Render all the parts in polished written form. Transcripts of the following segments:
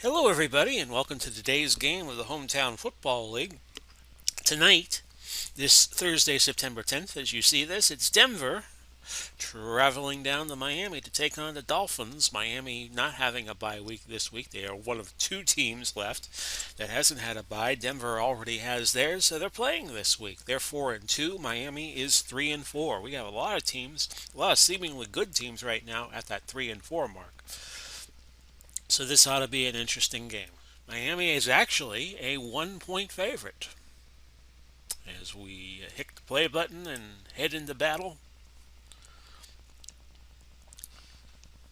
Hello, everybody, and welcome to today's game of the Hometown Football League. Tonight, this Thursday, September 10th, as you see this, it's Denver traveling down to Miami to take on the Dolphins. Miami not having a bye week this week. They are one of two teams left that hasn't had a bye. Denver already has theirs, so they're playing this week. They're 4-2. Miami is 3-4. We have a lot of teams, a lot of seemingly good teams right now at that 3-4 mark. So this ought to be an interesting game. Miami is actually a 1 point favorite. As we hit the play button and head into battle,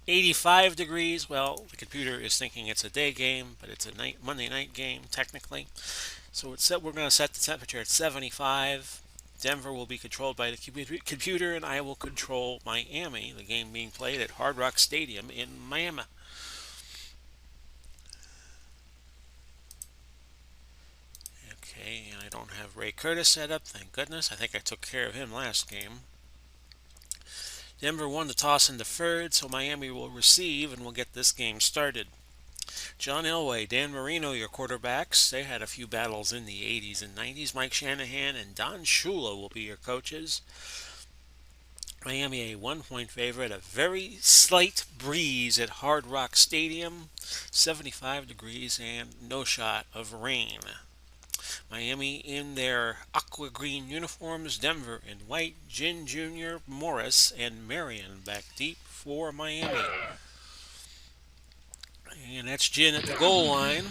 85 degrees. Well, the computer is thinking it's a day game, but it's a Monday night game technically. So we're going to set the temperature at 75. Denver will be controlled by the computer, and I will control Miami, the game being played at Hard Rock Stadium in Miami. Okay, and I don't have Ray Curtis set up, thank goodness. I think I took care of him last game. Denver won the toss and deferred, so Miami will receive and we'll get this game started. John Elway, Dan Marino, your quarterbacks. They had a few battles in the 80s and 90s. Mike Shanahan and Don Shula will be your coaches. Miami a 1 point favorite, a very slight breeze at Hard Rock Stadium, 75 degrees and no shot of rain. Miami in their aqua green uniforms, Denver in white, Ginn Jr., Morris, and Marion back deep for Miami. And that's Ginn at the goal line.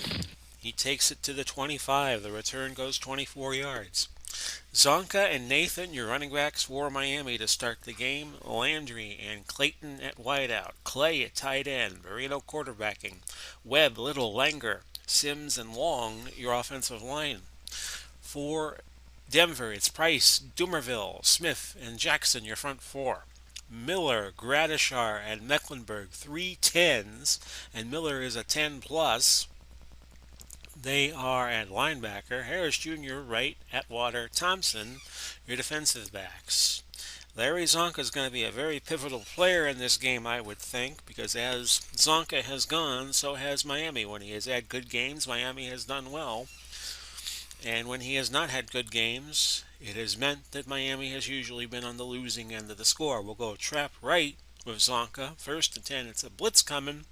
He takes it to the 25. The return goes 24 yards. Zonka and Nathan, your running backs for Miami to start the game. Landry and Clayton at wideout. Clay at tight end. Marino quarterbacking. Webb, Little, Langer, Sims, and Long, your offensive line. For Denver, it's Price, Dumerville, Smith, and Jackson, your front four. Miller, Gradishar, and Mecklenburg, 3 10s, and Miller is a 10 plus. They are at linebacker. Harris Jr., right, Atwater, Thompson, your defensive backs. Larry Zonka is going to be a very pivotal player in this game, I would think, because as Zonka has gone, so has Miami. When he has had good games, Miami has done well. And when he has not had good games, it has meant that Miami has usually been on the losing end of the score. We'll go trap right with Zonka. 1st and 10. It's a blitz coming.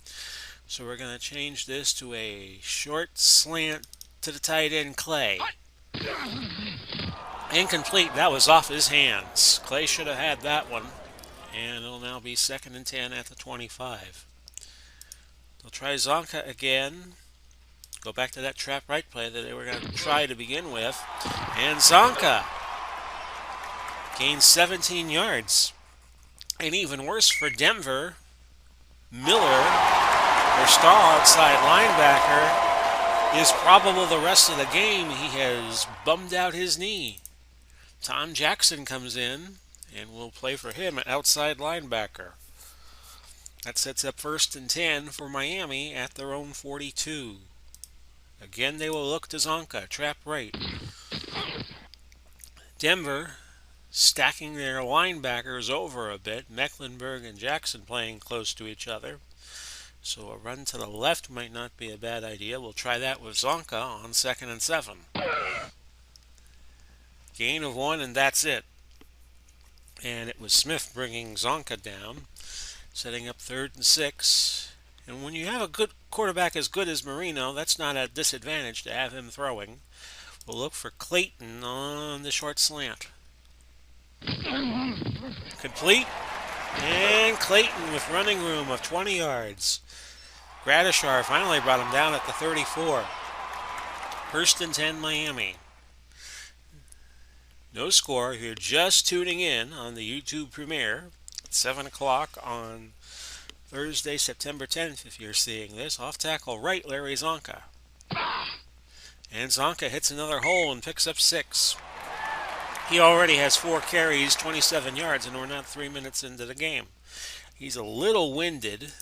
So we're going to change this to a short slant to the tight end, Clay. Incomplete. That was off his hands. Clay should have had that one. And it'll now be 2nd and 10 at the 25. They'll try Zonka again. Go back to that trap right play that they were going to try to begin with. And Zonka gains 17 yards. And even worse for Denver, Miller, their star outside linebacker, is probable the rest of the game. He has bummed out his knee. Tom Jackson comes in and will play for him at outside linebacker. That sets up 1st and 10 for Miami at their own 42. Again, they will look to Zonka, trap right. Denver stacking their linebackers over a bit. Mecklenburg and Jackson playing close to each other. So a run to the left might not be a bad idea. We'll try that with Zonka on 2nd and 7. Gain of 1, and that's it. And it was Smith bringing Zonka down, setting up 3rd and 6. And when you have a good quarterback as good as Marino, that's not a disadvantage to have him throwing. We'll look for Clayton on the short slant. Complete. And Clayton with running room of 20 yards. Gradishar finally brought him down at the 34. 1st and 10 Miami. No score. If you're just tuning in on the YouTube premiere at 7 o'clock on Thursday, September 10th, if you're seeing this. Off tackle right, Larry Zonka. And Zonka hits another hole and picks up 6. He already has 4 carries, 27 yards, and we're not 3 minutes into the game. He's a little winded,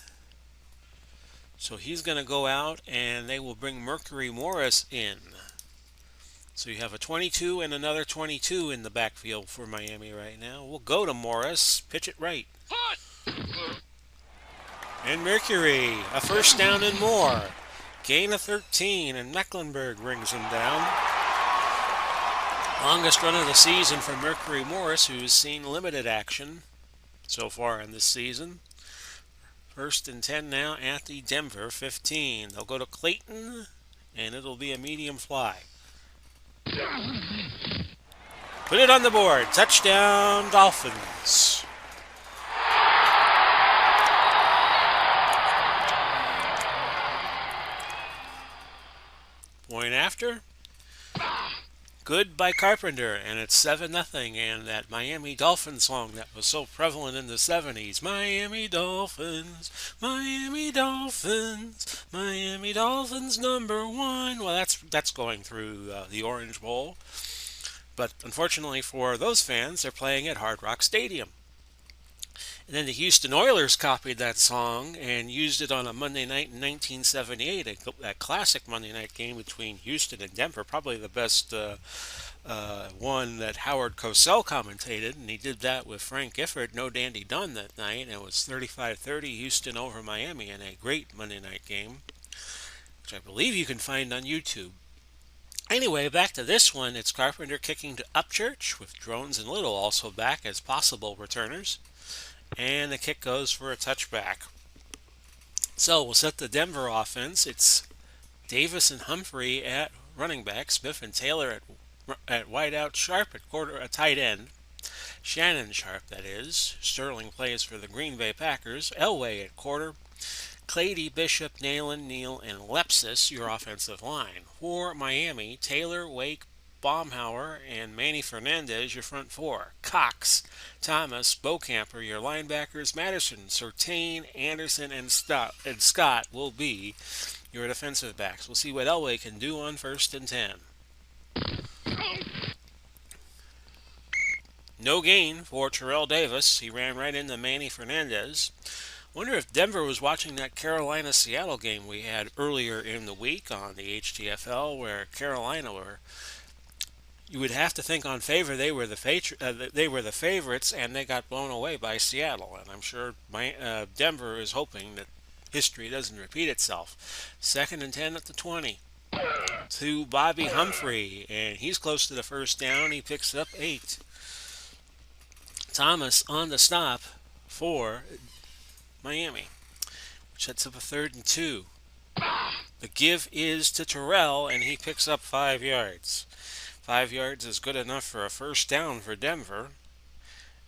so he's going to go out, and they will bring Mercury Morris in. So you have a 22 and another 22 in the backfield for Miami right now. We'll go to Morris, pitch it right. And Mercury, a 1st down and more. Gain of 13, and Mecklenburg rings him down. Longest run of the season for Mercury Morris, who's seen limited action so far in this season. First and 10 now at the Denver 15. They'll go to Clayton, and it'll be a medium fly. Put it on the board. Touchdown, Dolphins. Point after. Good by Carpenter, and it's 7-0. And that Miami Dolphins song that was so prevalent in the 70s. Miami Dolphins, Miami Dolphins, Miami Dolphins #1. Well, that's going through the Orange Bowl. But unfortunately for those fans, they're playing at Hard Rock Stadium. And then the Houston Oilers copied that song and used it on a Monday night in 1978, a classic Monday night game between Houston and Denver, probably the best one that Howard Cosell commentated, and he did that with Frank Gifford, no Dandy Dunn that night, and it was 35-30 Houston over Miami in a great Monday night game, which I believe you can find on YouTube. Anyway, back to this one. It's Carpenter kicking to Upchurch, with Drones and Little also back as possible returners. And the kick goes for a touchback. So we'll set the Denver offense. It's Davis and Humphrey at running back, Smith and Taylor at wideout, Sharp at tight end, Shannon Sharp, that is. Sterling plays for the Green Bay Packers. Elway at quarter, Clady, Bishop, Nalen, Neal, and Lepsis, your offensive line. For Miami, Taylor, Wake, Baumhauer, and Manny Fernandez, your front four. Cox, Thomas, Bocamper, your linebackers. Madison, Surtain, Anderson, and Scott will be your defensive backs. We'll see what Elway can do on 1st and 10. No gain for Terrell Davis. He ran right into Manny Fernandez. Wonder if Denver was watching that Carolina-Seattle game we had earlier in the week on the HTFL, where Carolina were. You would have to think on favor they were the favorites, and they got blown away by Seattle. And I'm sure Denver is hoping that history doesn't repeat itself. 2nd and 10 at the 20 to Bobby Humphrey, and he's close to the first down. He picks up 8. Thomas on the stop for Miami, which sets up a 3rd and 2. The give is to Terrell, and he picks up 5 yards. 5 yards is good enough for a first down for Denver.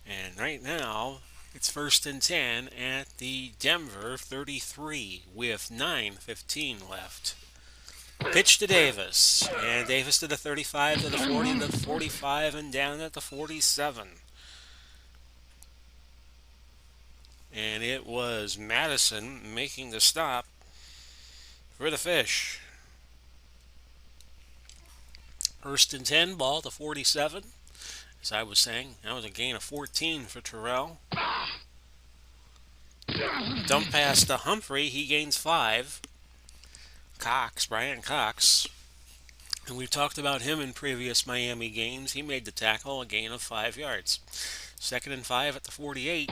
And right now, it's 1st and 10 at the Denver 33 with 9:15 left. Pitch to Davis, and Davis to the 35, to the 40, to the 45, and down at the 47. And it was Madison making the stop for the Fish. 1st and 10, ball to 47. As I was saying, that was a gain of 14 for Terrell. Dump pass to Humphrey, he gains 5. Brian Cox. And we've talked about him in previous Miami games. He made the tackle, a gain of 5 yards. 2nd and 5 at the 48.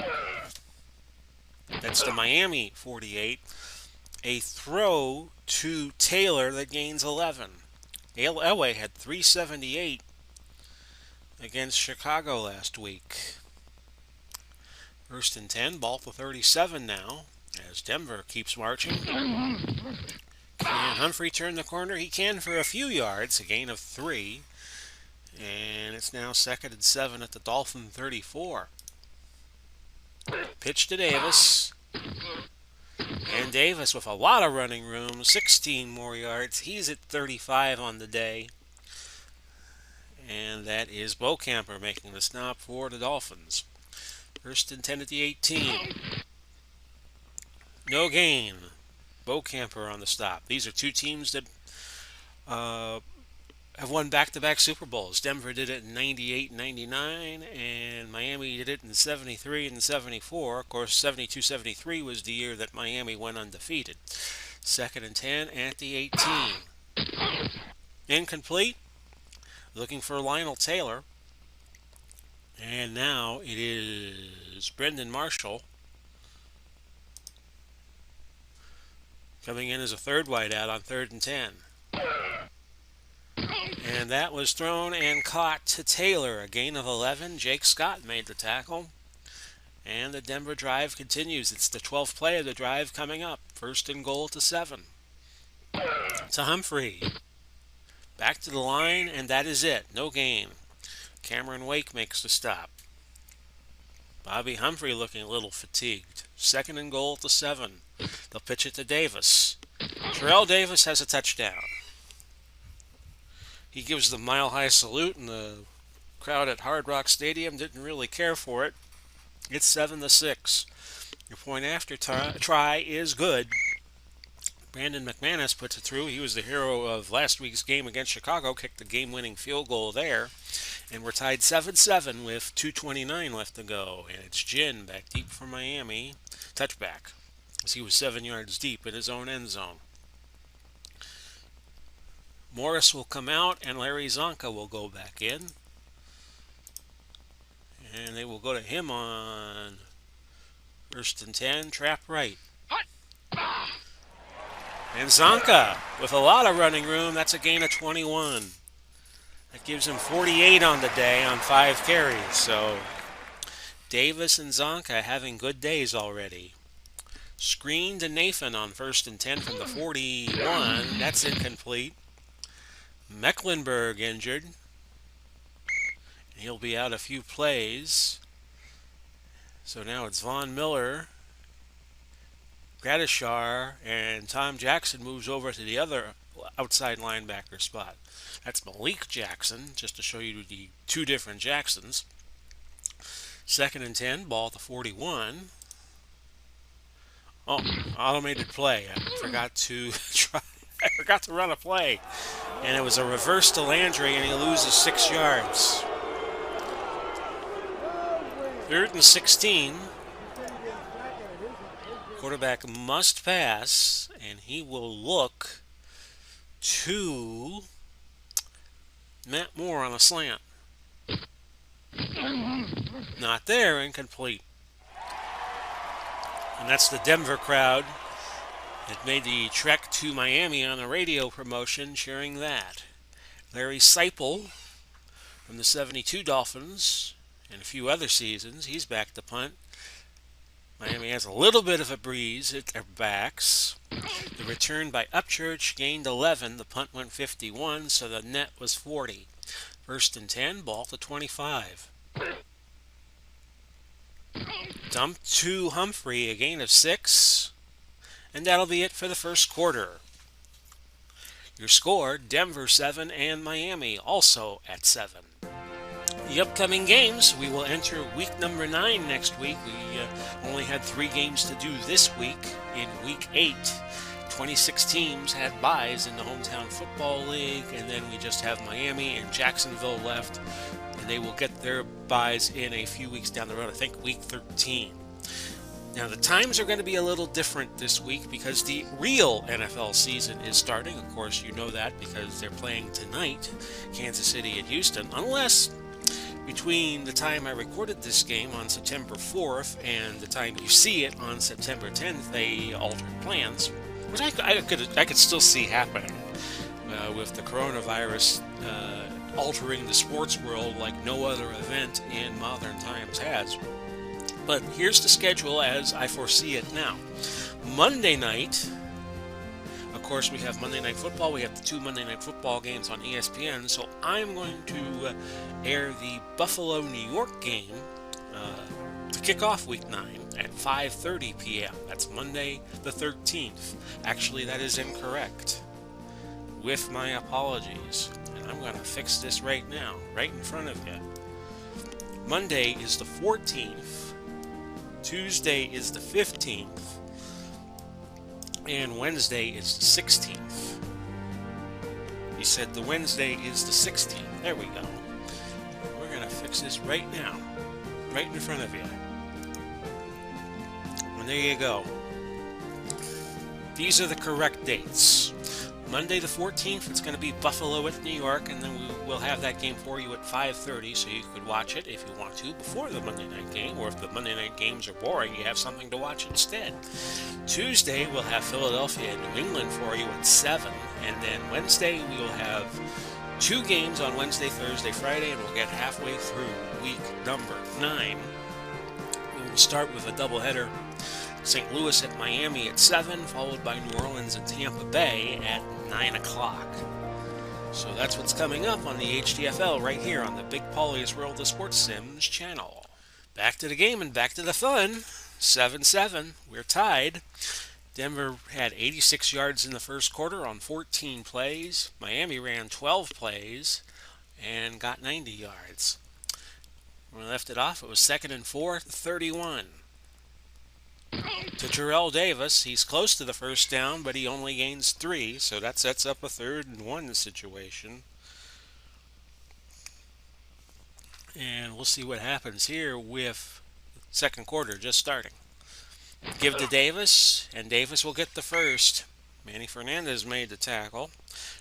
That's the Miami 48. A throw to Taylor that gains 11. Elway had 378 against Chicago last week. 1st and 10, ball to 37 now, as Denver keeps marching. Can Humphrey turn the corner? He can for a few yards, a gain of 3. And it's now 2nd and 7 at the Dolphin 34. Pitch to Davis. And Davis with a lot of running room, 16 more yards. He's at 35 on the day. And that is Bocamper making the stop for the Dolphins. 1st and 10 at the 18. No gain. Bocamper on the stop. These are two teams that have won back-to-back Super Bowls. Denver did it in 98 and 99, and Miami did it in 73 and 74. Of course, 72-73 was the year that Miami went undefeated. 2nd and 10 at the 18. Incomplete. Looking for Lionel Taylor. And now it is Brendan Marshall Coming in as a third wideout on 3rd and 10. And that was thrown and caught to Taylor. A gain of 11. Jake Scott made the tackle. And the Denver drive continues. It's the 12th play of the drive coming up. 1st and goal to 7. To Humphrey. Back to the line, and that is it. No gain. Cameron Wake makes the stop. Bobby Humphrey looking a little fatigued. 2nd and goal to 7. They'll pitch it to Davis. Terrell Davis has a touchdown. He gives the mile-high salute, and the crowd at Hard Rock Stadium didn't really care for it. It's 7-6. Your point after try is good. Brandon McManus puts it through. He was the hero of last week's game against Chicago, kicked the game-winning field goal there. And we're tied 7-7 with 2:29 left to go. And it's Jin back deep for Miami. Touchback, as he was 7 yards deep in his own end zone. Morris will come out, and Larry Zonka will go back in. And they will go to him on 1st and 10, trap right. And Zonka, with a lot of running room, that's a gain of 21. That gives him 48 on the day on 5 carries. So Davis and Zonka having good days already. Screen to Nathan on 1st and 10 from the 41. That's incomplete. Mecklenburg injured. He'll be out a few plays. So now it's Von Miller, Gradishar, and Tom Jackson moves over to the other outside linebacker spot. That's Malik Jackson, just to show you the 2 different Jacksons. 2nd and 10, ball at the 41. Oh, automated play. I forgot to run a play. And it was a reverse to Landry, and he loses 6 yards. 3rd and 16. Quarterback must pass, and he will look to Matt Moore on a slant. Not there, incomplete. And that's the Denver crowd that made the trek to Miami on a radio promotion cheering that. Larry Seipel from the 72 Dolphins and a few other seasons, he's back to punt. Miami has a little bit of a breeze at their backs. The return by Upchurch gained 11. The punt went 51, so the net was 40. 1st and 10, ball to 25. Dump to Humphrey, a gain of 6. And that'll be it for the first quarter. Your score, Denver 7 and Miami also at 7. The upcoming games, we will enter week number 9 next week. We only had 3 games to do this week. In week 8, 26 teams had byes in the Hometown Football League, and then we just have Miami and Jacksonville left, and they will get their byes in a few weeks down the road, I think week 13. Now, the times are going to be a little different this week because the real NFL season is starting. Of course, you know that because they're playing tonight, Kansas City and Houston, unless between the time I recorded this game on September 4th and the time you see it on September 10th, they altered plans, which I could still see happening with the coronavirus altering the sports world like no other event in modern times has. But here's the schedule as I foresee it now. Monday night, of course, we have Monday Night Football. We have the 2 Monday Night Football games on ESPN. So I'm going to air the Buffalo-New York game to kick off Week 9 at 5:30 p.m. That's Monday the 13th. Actually, that is incorrect. With my apologies. And I'm going to fix this right now, right in front of you. Monday is the 14th. Tuesday is the 15th. And Wednesday is the 16th. He said the Wednesday is the 16th. There we go. We're going to fix this right now. Right in front of you. And there you go. These are the correct dates. Monday the 14th, it's going to be Buffalo at New York, and then we'll have that game for you at 5:30, so you could watch it if you want to before the Monday night game, or if the Monday night games are boring, you have something to watch instead. Tuesday, we'll have Philadelphia and New England for you at 7, and then Wednesday, we will have 2 games on Wednesday, Thursday, Friday, and we'll get halfway through week number 9. We will start with a doubleheader. St. Louis at Miami at 7, followed by New Orleans and Tampa Bay at 9 o'clock. So that's what's coming up on the HTFL right here on the Big Paulie's World of Sports Sims channel. Back to the game and back to the fun. 7-7. We're tied. Denver had 86 yards in the first quarter on 14 plays. Miami ran 12 plays and got 90 yards. When we left it off, it was 2nd and 4, 31. To Terrell Davis, he's close to the first down, but he only gains 3, so that sets up a 3rd and 1 situation. And we'll see what happens here with second quarter just starting. Give to Davis, and Davis will get the first. Manny Fernandez made the tackle.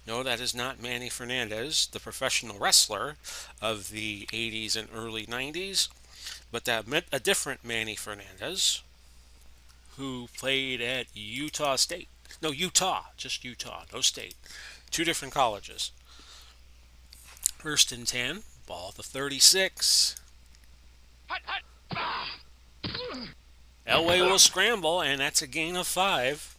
No, that is not Manny Fernandez, the professional wrestler of the 80s and early 90s, but that meant a different Manny Fernandez, who played at Utah State. No, Utah. Just Utah. No state. 2 different colleges. 1st and 10. Ball at the 36. Elway will scramble, and that's a gain of 5.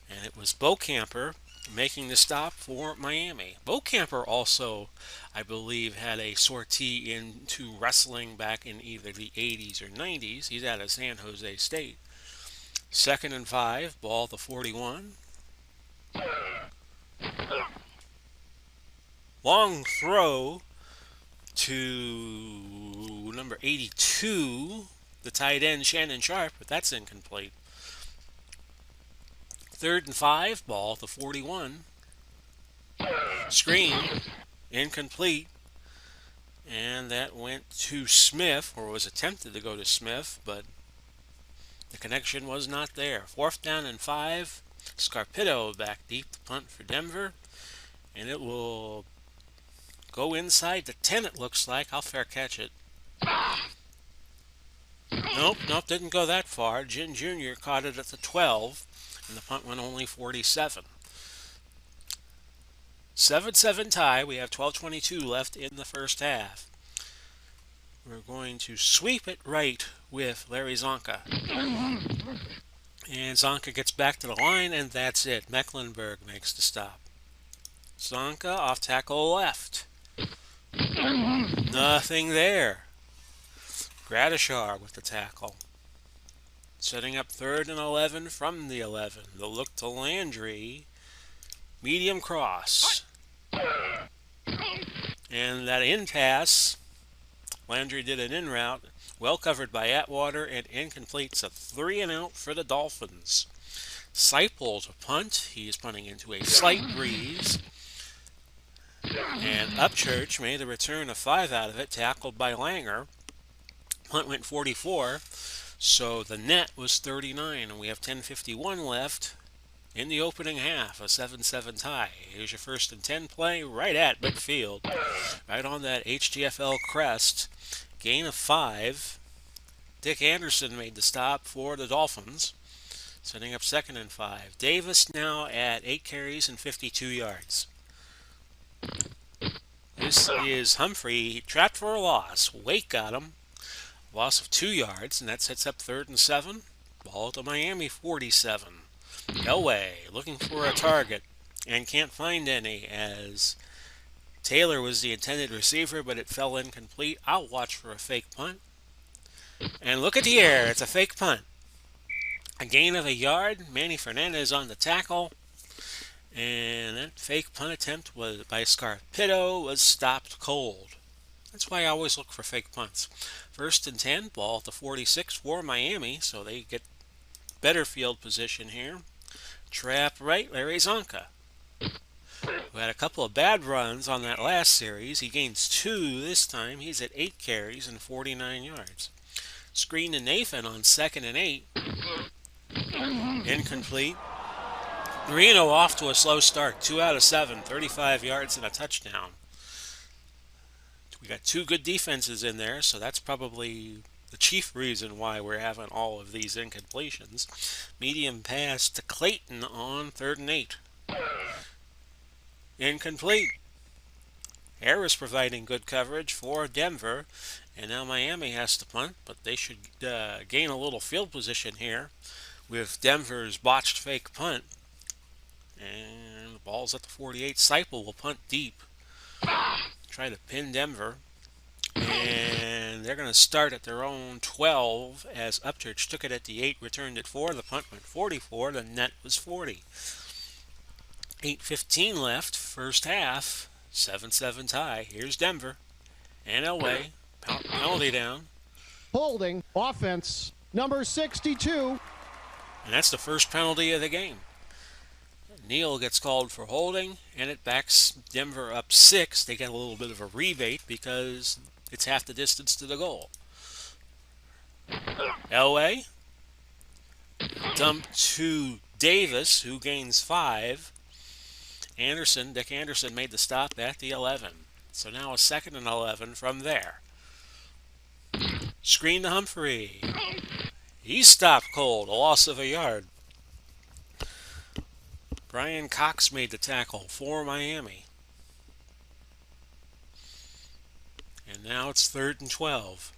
And it was Beaucamper making the stop for Miami. Beaucamper also, I believe, had a sortie into wrestling back in either the 80s or 90s. He's out of San Jose State. 2nd and 5, ball at the 41. Long throw to number 82, the tight end Shannon Sharp, but that's incomplete. 3rd and 5, ball at the 41. Screen, incomplete. And that went to Smith, or was attempted to go to Smith, but the connection was not there. 4th down and 5. Scarpito back deep to punt for Denver. And it will go inside the 10, it looks like. I'll fair catch it. Nope, didn't go that far. Jin Jr. caught it at the 12, and the punt went only 47. 7-7 tie. We have 12:22 left in the first half. We're going to sweep it right with Larry Zonka. And Zonka gets back to the line, and that's it. Mecklenburg makes the stop. Zonka off tackle left. Nothing there. Gradishar with the tackle. Setting up 3rd and 11 from the 11. The look to Landry. Medium cross. And that in pass, Landry did an in route, well covered by Atwater, and incomplete. It's a 3 and out for the Dolphins. Seipel to punt. He is punting into a slight breeze. And Upchurch made the return of 5 out of it, tackled by Langer. Punt went 44, so the net was 39, and we have 10:51 left in the opening half, a 7-7 tie. Here's your 1st and 10 play right at midfield, right on that HTFL crest. Gain of 5. Dick Anderson made the stop for the Dolphins, setting up 2nd and 5. Davis now at 8 carries and 52 yards. This is Humphrey, trapped for a loss. Wake got him. Loss of 2 yards, and that sets up 3rd and 7. Ball to Miami 47. Elway looking for a target and can't find any, as Taylor was the intended receiver, but it fell incomplete. I'll watch for a fake punt. And look at the air. It's a fake punt. A gain of 1 yard. Manny Fernandez on the tackle. And that fake punt attempt was by Scarpito was stopped cold. That's why I always look for fake punts. 1st and 10, ball at the 46 for Miami, so they get better field position here. Trap right, Larry Zonka, who had a couple of bad runs on that last series. He gains 2 this time. He's at 8 carries and 49 yards. Screen to Nathan on 2nd and 8. Incomplete. Marino off to a slow start. 2 out of 7, 35 yards and a touchdown. We got two good defenses in there, so that's probably the chief reason why we're having all of these incompletions. Medium pass to Clayton on 3rd and 8. Incomplete. Harris providing good coverage for Denver, and now Miami has to punt, but they should gain a little field position here with Denver's botched fake punt. And the ball's at the 48. Seipel will punt deep, try to pin Denver. And they're going to start at their own 12 as Upchurch took it at the 8, returned at 4. The punt went 44. The net was 40. 8:15 left, first half. 7-7 tie. Here's Denver and Elway. Penalty down. Holding offense number 62. And that's the first penalty of the game. Neal gets called for holding, and it backs Denver up 6. They get a little bit of a rebate because it's half the distance to the goal. Elway. Dump to Davis, who gains 5. Dick Anderson made the stop at the 11. So now a 2nd and 11 from there. Screen to Humphrey. He stopped cold, a loss of a yard. Brian Cox made the tackle for Miami. And now it's 3rd and 12.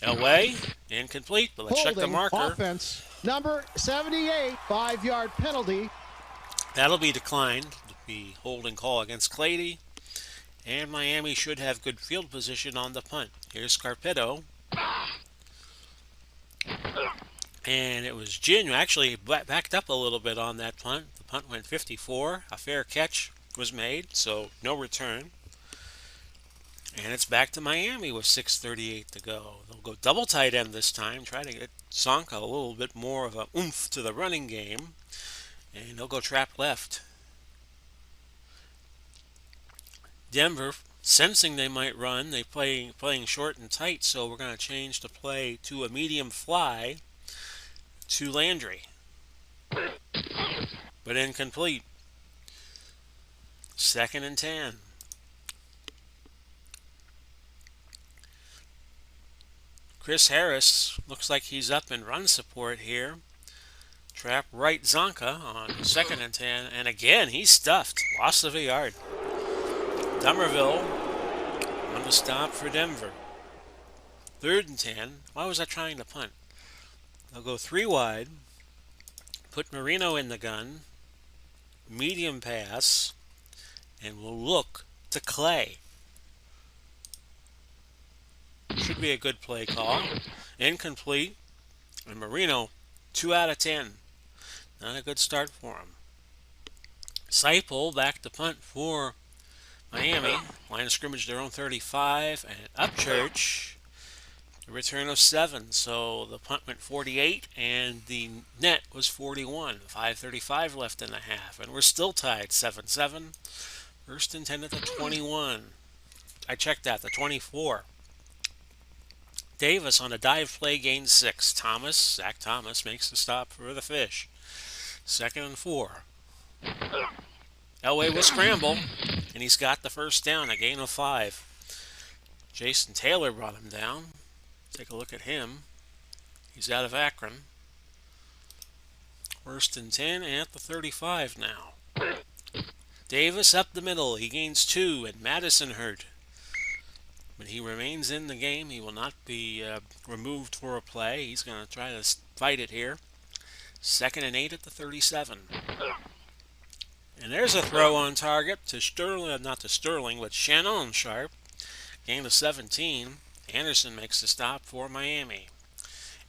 Elway, incomplete, but let's check the marker. Offense number 78, 5-yard penalty. That'll be declined. The holding call against Clady. And Miami should have good field position on the punt. Here's Scarpetto. And it was Gin who actually backed up a little bit on that punt. The punt went 54. A fair catch was made, so no return. And it's back to Miami with 6:38 to go. They'll go double tight end this time, try to get Zonka a little bit more of a oomph to the running game. And they'll go trap left. Denver, sensing they might run, they playing short and tight, so we're going to change the play to a medium fly to Landry. But incomplete. 2nd and 10. Chris Harris looks like he's up in run support here. Trap right Zonka on 2nd and 10. And again, he's stuffed. Loss of a yard. Dummerville on the stop for Denver. 3rd and 10. Why was I trying to punt? They'll go 3 wide. Put Marino in the gun. Medium pass. And we'll look to Clay. Should be a good play call. Incomplete. And Marino, 2 out of 10. Not a good start for him. Seipel back to punt for Miami. Line of scrimmage their own 35. And Upchurch, a return of 7. So the punt went 48 and the net was 41. 5:35 left in the half. And we're still tied 7-7. 1st and 10 at the 21. I checked that, the 24. Davis on a dive play gains 6. Zach Thomas makes the stop for the fish. 2nd and 4. Elway will scramble, and he's got the first down, a gain of 5. Jason Taylor brought him down. Take a look at him. He's out of Akron. 1st and 10 at the 35 now. Davis up the middle. He gains 2, and Madison hurt. But he remains in the game. He will not be removed for a play. He's going to try to fight it here. 2nd and 8 at the 37. And there's a throw on target to Sterling, not to Sterling, but Shannon Sharp. Gain of 17. Anderson makes the stop for Miami.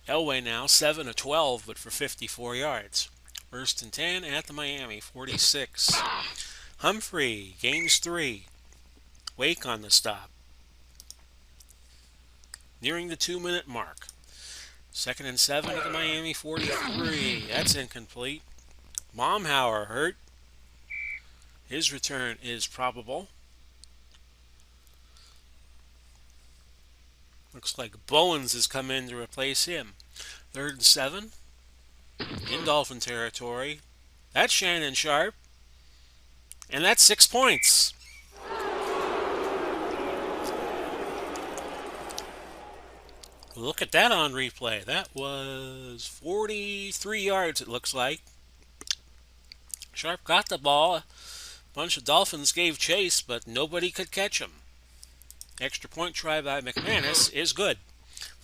Elway now 7 of 12, but for 54 yards. 1st and 10 at the Miami 46. Humphrey gains 3. Wake on the stop. Nearing the 2-minute mark. 2nd and 7 at the Miami 43. That's incomplete. Momhauer hurt. His return is probable. Looks like Bowens has come in to replace him. 3rd and 7. In Dolphin territory. That's Shannon Sharp. And that's 6 points. Look at that on replay. That was 43 yards, it looks like. Sharp got the ball. A bunch of Dolphins gave chase, but nobody could catch him. Extra point try by McManus is good.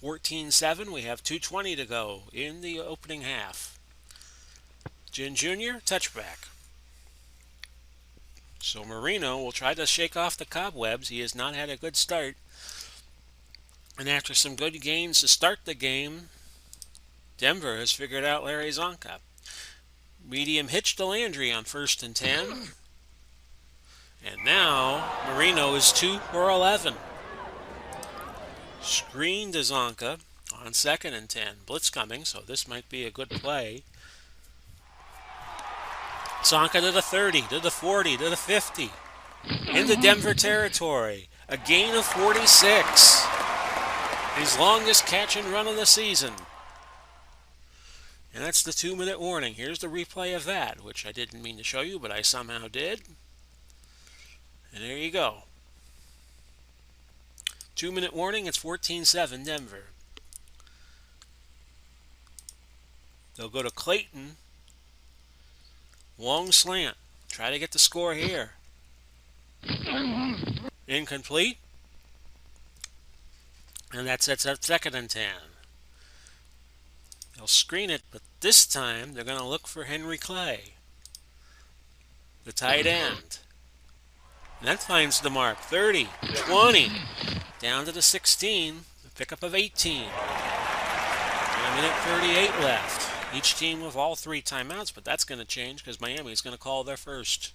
14-7. We have 2:20 to go in the opening half. Ginn Jr., touchback. So Marino will try to shake off the cobwebs. He has not had a good start. And after some good gains to start the game, Denver has figured out Larry Zonka. Medium hitch to Landry on 1st and 10. And now Marino is 2 for 11. Screen to Zonka on 2nd and 10. Blitz coming, so this might be a good play. Zonka to the 30, to the 40, to the 50. Into Denver territory. A gain of 46. His longest catch and run of the season. And that's the 2-minute warning. Here's the replay of that, which I didn't mean to show you, but I somehow did. And there you go. 2-minute warning, it's 14-7 Denver. They'll go to Clayton. Long slant. Try to get the score here. Incomplete. And that's at 2nd and 10. They'll screen it, but this time they're going to look for Henry Clay, the tight end. And that finds the mark. 30, 20, down to the 16, the pickup of 18. And a minute 38 left. Each team with all 3 timeouts, but that's going to change because Miami is going to call their first.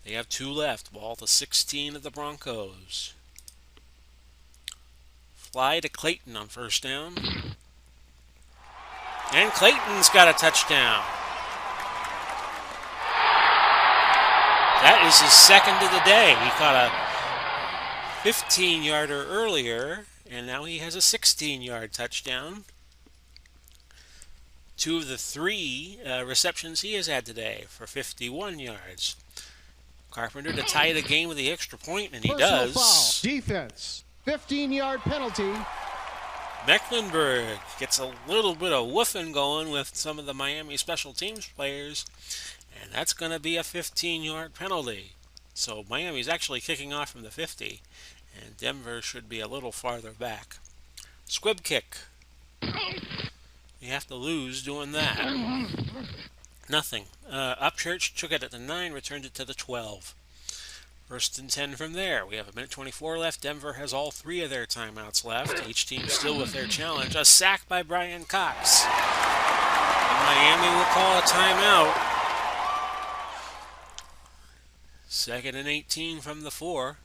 They have 2 left, ball to 16 of the Broncos. Fly to Clayton on 1st down. And Clayton's got a touchdown. That is his 2nd of the day. He caught a 15-yarder earlier, and now he has a 16-yard touchdown. 2 of the 3 receptions he has had today for 51 yards. Carpenter to tie the game with the extra point, and he Personal does. Foul. Defense. 15-yard penalty. Mecklenburg gets a little bit of woofing going with some of the Miami special teams players, and that's going to be a 15-yard penalty. So Miami's actually kicking off from the 50, and Denver should be a little farther back. Squib kick. You have to lose doing that. Nothing. Upchurch took it at the 9, returned it to the 12. 1st and 10 from there. We have a minute 24 left. Denver has all 3 of their timeouts left. Each team still with their challenge. A sack by Brian Cox. And Miami will call a timeout. 2nd and 18 from the 4.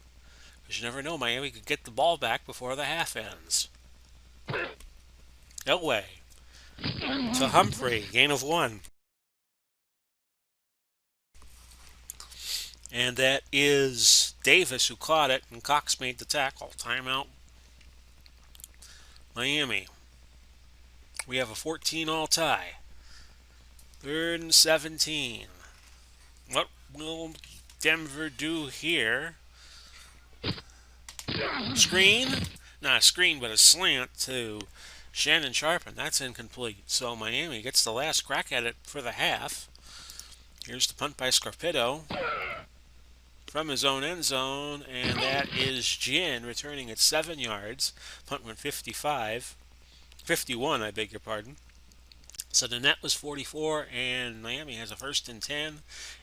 Because you never know, Miami could get the ball back before the half ends. Elway to Humphrey. Gain of 1. And that is Davis who caught it, and Cox made the tackle. Timeout. Miami. We have a 14-all tie. 3rd and 17. What will Denver do here? Screen? Not a screen, but a slant to Shannon Sharp, and that's incomplete. So Miami gets the last crack at it for the half. Here's the punt by Scarpito from his own end zone, and that is Ginn returning at 7 yards. Punt went 51, I beg your pardon. So the net was 44, and Miami has a 1st and 10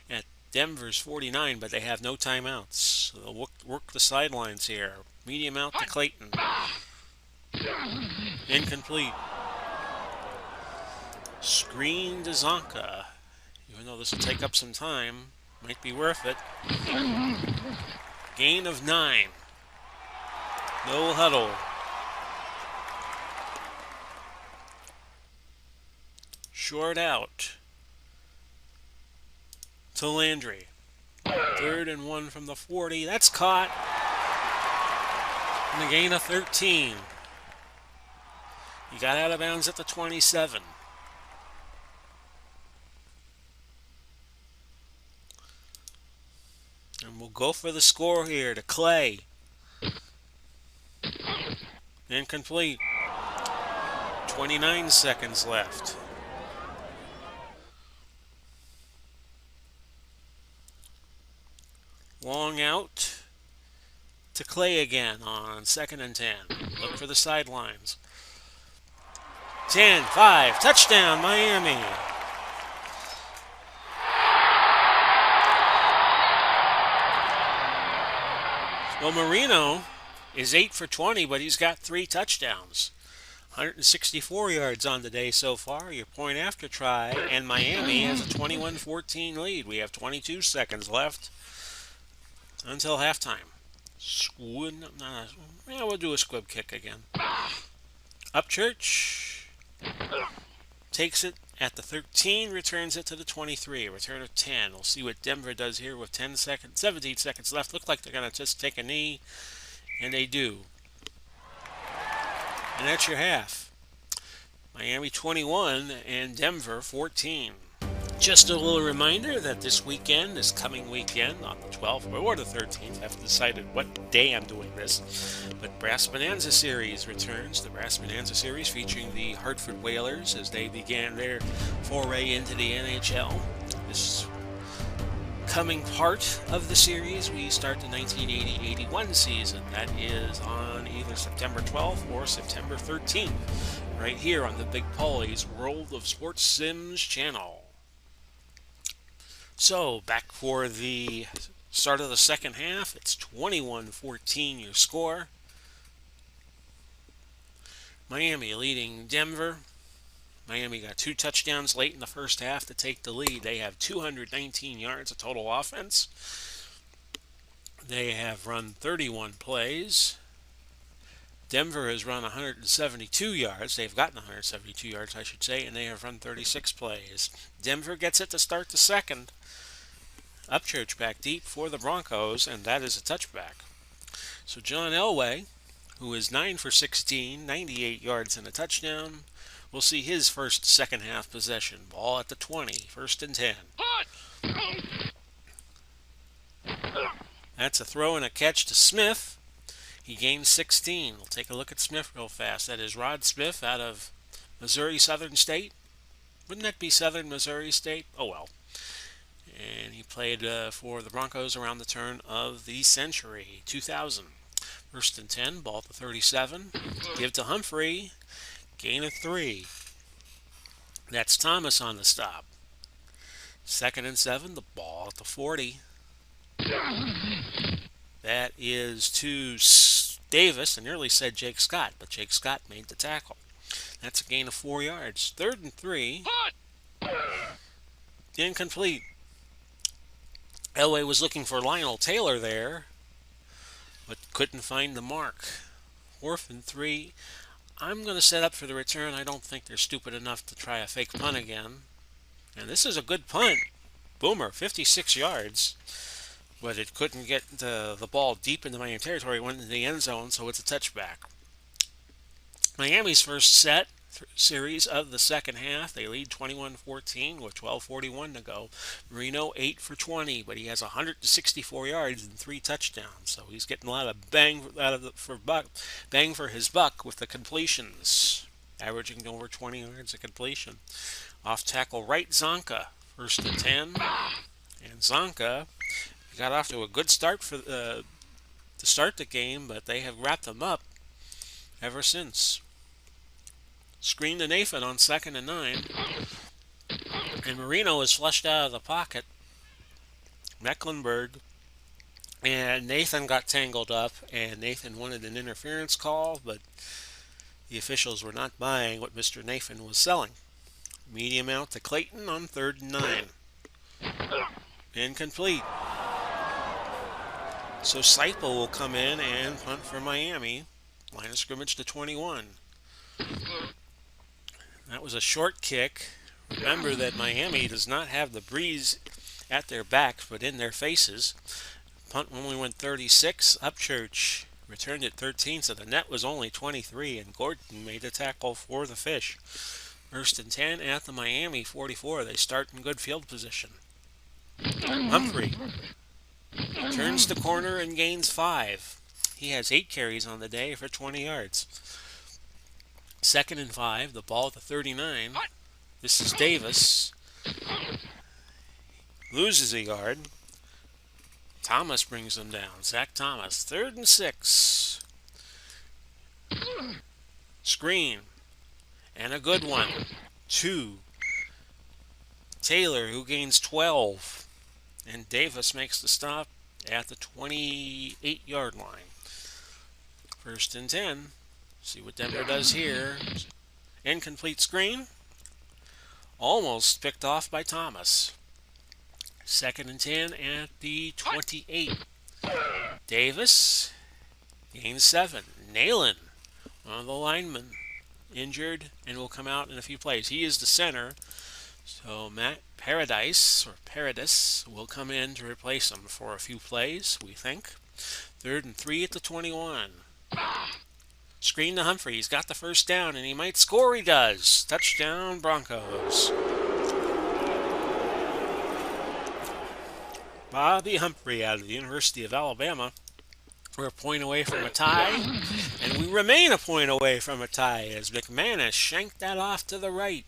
at Denver's 49, but they have no timeouts. So they'll work the sidelines here. Medium out to Clayton. Incomplete. Screen to Zonka. Even though this will take up some time, might be worth it. Gain of 9. No huddle. Short out to Landry. 3rd and 1 from the 40. That's caught. And a gain of 13. He got out of bounds at the 27. And we'll go for the score here to Clay. Incomplete. 29 seconds left. Long out to Clay again on 2nd and 10. Look for the sidelines. 10, 5, touchdown Miami. Well, Marino is 8 for 20, but he's got 3 touchdowns. 164 yards on the day so far. Your point after try, and Miami has a 21-14 lead. We have 22 seconds left until halftime. We'll do a squib kick again. Upchurch takes it at the 13, returns it to the 23. A return of 10. We'll see what Denver does here with 17 seconds left. Look like they're going to just take a knee, and they do. And that's your half. Miami 21 and Denver 14. Just a little reminder that this coming weekend, on the 12th or the 13th, I haven't decided what day I'm doing this, but Brass Bonanza Series returns. The Brass Bonanza Series featuring the Hartford Whalers as they began their foray into the NHL. This coming part of the series, we start the 1980-81 season. That is on either September 12th or September 13th, right here on the Big Paulie's World of Sports Sims channel. So, back for the start of the second half. It's 21-14 your score. Miami leading Denver. Miami got 2 touchdowns late in the first half to take the lead. They have 219 yards of total offense. They have run 31 plays. Denver has run 172 yards. They've gotten 172 yards, I should say, and they have run 36 plays. Denver gets it to start the second. Upchurch back deep for the Broncos, and that is a touchback. So John Elway, who is 9 for 16, 98 yards and a touchdown, will see his first second half possession. Ball at the 20, 1st and 10. That's a throw and a catch to Smith. He gains 16. We'll take a look at Smith real fast. That is Rod Smith out of Missouri Southern State. Wouldn't that be Southern Missouri State? Oh well. And he played for the Broncos around the turn of the century, 2000. 1st and 10, ball to 37. Give to Humphrey. Gain of 3. That's Thomas on the stop. 2nd and 7, the ball at the 40. That is to Davis. I nearly said Jake Scott, but Jake Scott made the tackle. That's a gain of 4 yards. 3rd and 3. Incomplete. Elway was looking for Lionel Taylor there, but couldn't find the mark. 4th and 3. I'm going to set up for the return. I don't think they're stupid enough to try a fake punt again. And this is a good punt. Boomer, 56 yards. But it couldn't get the ball deep into Miami territory. It went into the end zone, so it's a touchback. Miami's first series of the second half. They lead 21-14 with 12:41 to go. Marino 8 for 20, but he has 164 yards and 3 touchdowns. So he's getting a lot of bang for his buck with the completions, averaging over 20 yards a completion. Off tackle right, Zonka, 1st and 10, and Zonka got off to a good start to start the game, but they have wrapped them up ever since. Screen to Nathan on 2nd and 9. And Marino is flushed out of the pocket. Mecklenburg. And Nathan got tangled up, and Nathan wanted an interference call, but the officials were not buying what Mr. Nathan was selling. Medium out to Clayton on 3rd and 9. Incomplete. So Seipel will come in and punt for Miami. Line of scrimmage to 21. That was a short kick. Remember that Miami does not have the breeze at their backs, but in their faces. Punt only went 36. Upchurch returned it 13, so the net was only 23, and Gordon made the tackle for the Fish. 1st and 10 at the Miami 44. They start in good field position. Humphrey turns the corner and gains 5. He has 8 carries on the day for 20 yards. 2nd and 5, the ball at the 39. This is Davis. Loses a yard. Thomas brings them down. Zach Thomas, 3rd and 6. Screen. And a good one. 2. Taylor, who gains 12. And Davis makes the stop at the 28-yard line. 1st and 10. See what Denver does here. Incomplete screen. Almost picked off by Thomas. 2nd and 10 at the 28. Davis gains 7. Nalen, one of the linemen, injured and will come out in a few plays. He is the center, so Matt Paradis will come in to replace him for a few plays, we think. 3rd and 3 at the 21. Screen to Humphrey. He's got the first down, and he might score. He does. Touchdown, Broncos. Bobby Humphrey out of the University of Alabama. We're a point away from a tie, and we remain a point away from a tie as McManus shanked that off to the right.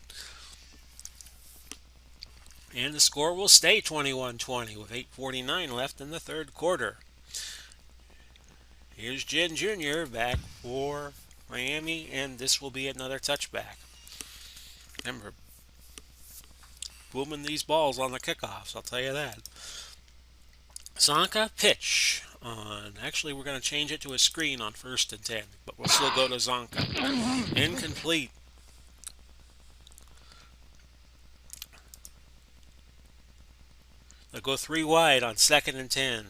And the score will stay 21-20 with 8:49 left in the 3rd quarter. Here's Jen Jr. back for Miami, and this will be another touchback. Remember, booming these balls on the kickoffs, I'll tell you that. Zonka pitch on. Actually, we're going to change it to a screen on 1st and 10, but we'll still go to Zonka. Incomplete. They'll go 3 wide on 2nd and 10.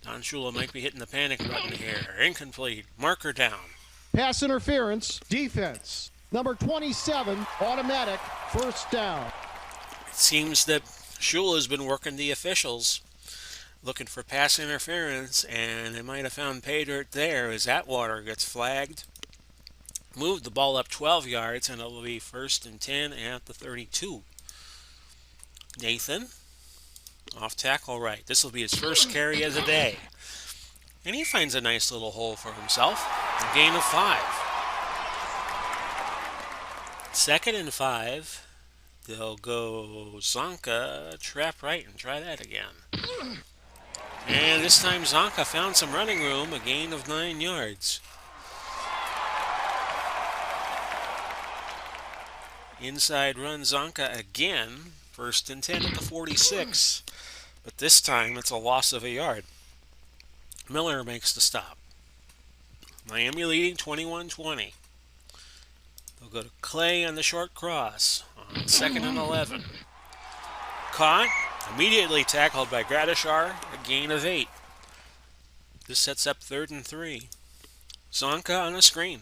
Don Shula might be hitting the panic button here. Incomplete. Marker down. Pass interference. Defense. Number 27. Automatic. 1st down. It seems that Shula's been working the officials, looking for pass interference, and they might have found pay dirt there as Atwater gets flagged. Moved the ball up 12 yards, and it will be 1st and 10 at the 32. Nathan, off tackle right. This will be his first carry of the day. And he finds a nice little hole for himself. A gain of 5. 2nd and 5. They'll go Zonka, trap right, and try that again. And this time Zonka found some running room, a gain of 9 yards. Inside run Zonka again, 1st and 10 at the 46. But this time it's a loss of a yard. Miller makes the stop. Miami leading 21-20. They'll go to Clay on the short cross on 2nd and 11. Caught, immediately tackled by Gradishar, a gain of 8. This sets up 3rd and 3. Zonka on a screen.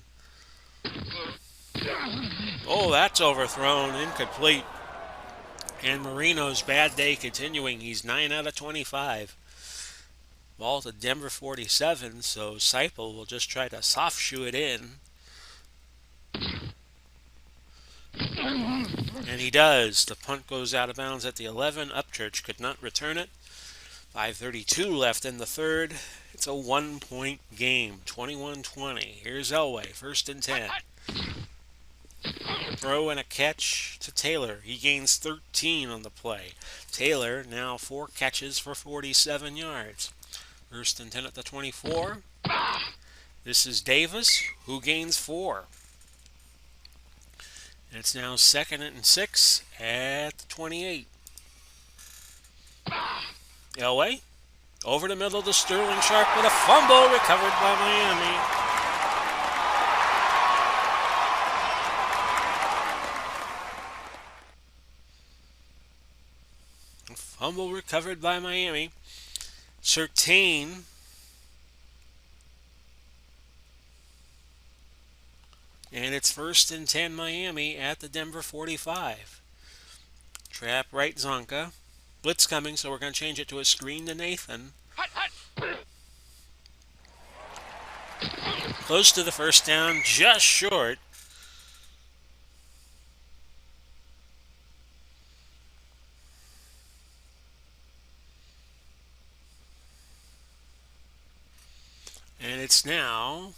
Oh, that's overthrown, incomplete. And Marino's bad day continuing. He's 9 out of 25. Ball to Denver 47, so Seipel will just try to soft shoe it in. And he does. The punt goes out of bounds at the 11. Upchurch could not return it. 5:32 left in the 3rd. It's a 1-point game, 21-20. Here's Elway, 1st and 10. Throw and a catch to Taylor. He gains 13 on the play. Taylor now 4 catches for 47 yards. 1st and 10 at the 24. This is Davis, who gains 4. And it's now 2nd and 6 at the 28. Elway, over the middle to Sterling Sharp with a fumble recovered by Miami. A fumble recovered by Miami. Surtain and it's 1st and 10 Miami at the Denver 45. Trap right Zonka. Blitz coming, so we're going to change it to a screen to Nathan. Close to the 1st down, just short. It's now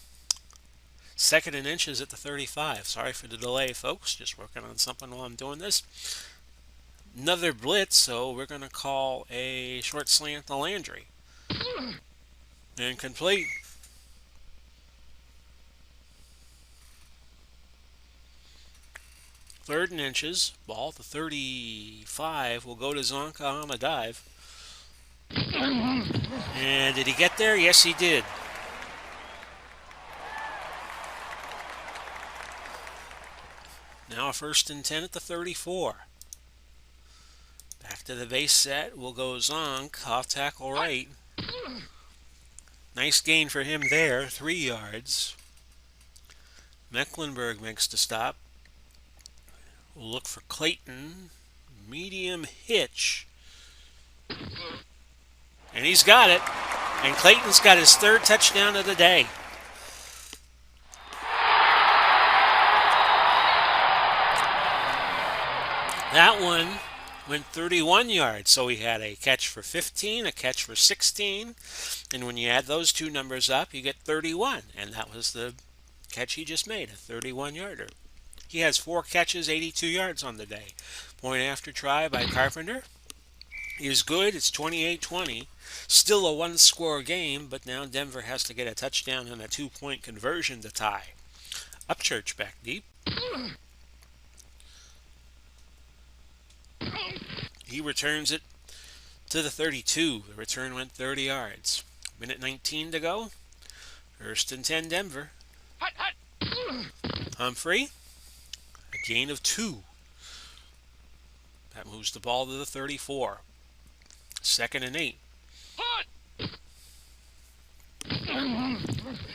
second and inches at the 35. Sorry for the delay, folks. Just working on something while I'm doing this. Another blitz, so we're going to call a short slant to Landry. Incomplete. Third and inches. Ball to 35 will go to Zonka on a dive. And did he get there? Yes, he did. Now a first and 10 at the 34. Back to the base set will go Zonk, off tackle right. Nice gain for him there, 3 yards. Mecklenburg makes the stop. We'll look for Clayton. Medium hitch. And he's got it. And Clayton's got his 3rd touchdown of the day. That one went 31 yards, so he had a catch for 15, a catch for 16, and when you add those two numbers up, you get 31, and that was the catch he just made, a 31-yarder. He has 4 catches, 82 yards on the day. Point after try by Carpenter is good. It's 28-20. Still a 1-score game, but now Denver has to get a touchdown and a 2-point conversion to tie. Upchurch back deep. He returns it to the 32. The return went 30 yards. Minute 19 to go. First and 10 Denver. Humphrey. A gain of 2. That moves the ball to the 34. Second and 8.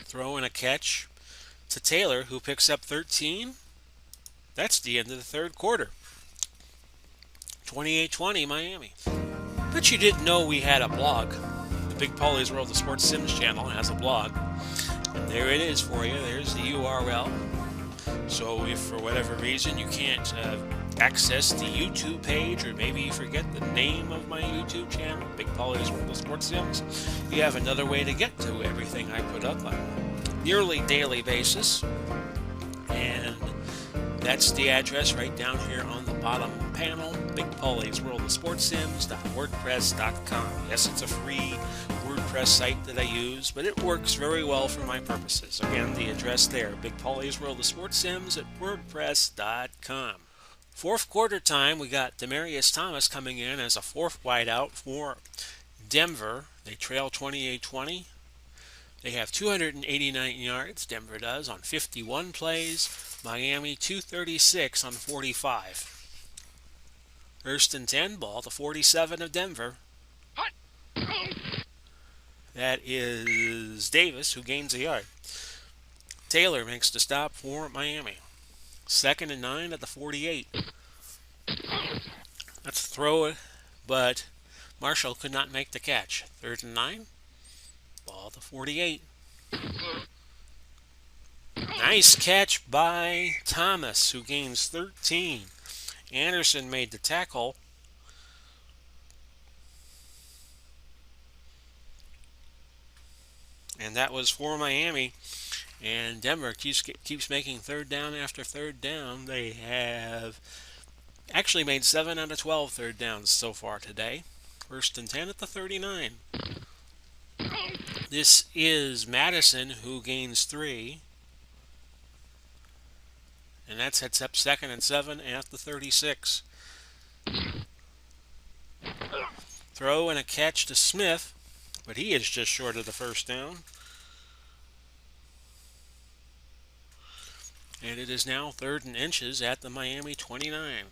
Throw and a catch to Taylor, who picks up 13. That's the end of the 3rd quarter. 28-20 Miami. Bet you didn't know we had a blog. The Big Paulie's World of Sports Sims channel has a blog. And there it is for you. There's the URL. So if for whatever reason you can't access the YouTube page, or maybe you forget the name of my YouTube channel, Big Paulie's World of Sports Sims, you have another way to get to everything I put up on a nearly daily basis. And that's the address right down here on the bottom panel, Big Paulie's World of Sports Sims.wordpress.com. Yes, it's a free WordPress site that I use, but it works very well for my purposes. Again, the address there, Big Paulie's World of Sports Sims at WordPress.com. 4th quarter time, we got Demarius Thomas coming in as a 4th wideout for Denver. They trail 28-20. They have 289 yards, Denver does, on 51 plays. Miami 236 on 45. First and 10, ball to 47 of Denver. That is Davis, who gains a yard. Taylor makes the stop for Miami. Second and 9 at the 48. Let's throw it, but Marshall could not make the catch. 3rd and 9, ball to 48. Nice catch by Thomas, who gains 13. Anderson made the tackle. And that was for Miami. And Denver keeps making 3rd down after 3rd down. They have actually made 7 out of 12 3rd downs so far today. First and 10 at the 39. This is Madison, who gains 3. And that sets up 2nd and 7 at the 36. Throw and a catch to Smith, but he is just short of the 1st down. And it is now 3rd and inches at the Miami 29.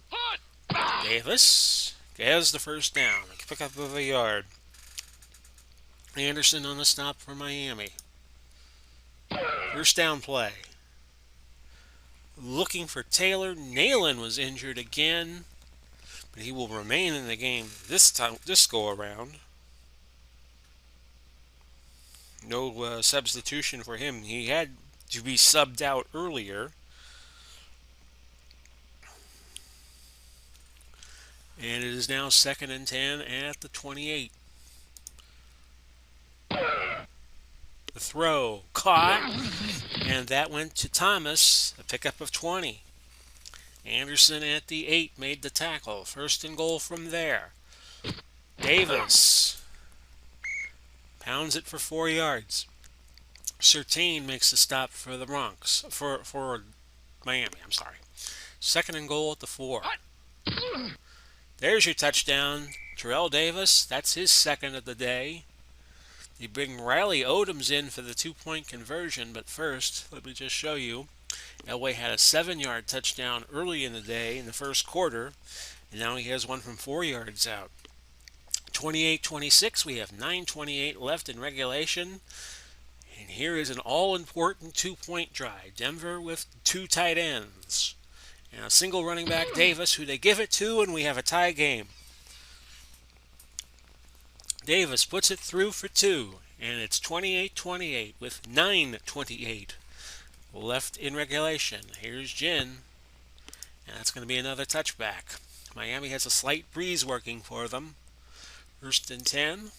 Davis has the 1st down. Pick up of a yard. Anderson on the stop for Miami. 1st down play. Looking for Taylor. Nalen was injured again, but he will remain in the game this go around. No substitution for him. He had to be subbed out earlier. And it is now 2nd and 10 at the 28. The throw caught, and that went to Thomas, a pickup of 20. Anderson at the 8 made the tackle. First and goal from there. Davis pounds it for 4 yards. Surtain makes the stop for the Bronx, for Miami, I'm sorry. Second and goal at the 4. There's your touchdown. Terrell Davis, that's his second of the day. You bring Riley Odoms in for the 2-point conversion, but first, let me just show you. Elway had a 7-yard touchdown early in the day in the first quarter, and now he has one from 4 yards out. 28-26, we have 9:28 left in regulation. And here is an all-important 2-point drive. Denver with 2 tight ends. And a single running back, Davis, who they give it to, and we have a tie game. Davis puts it through for 2, and it's 28-28 with 9:28 left in regulation. Here's Jin, and that's going to be another touchback. Miami has a slight breeze working for them. First and 10.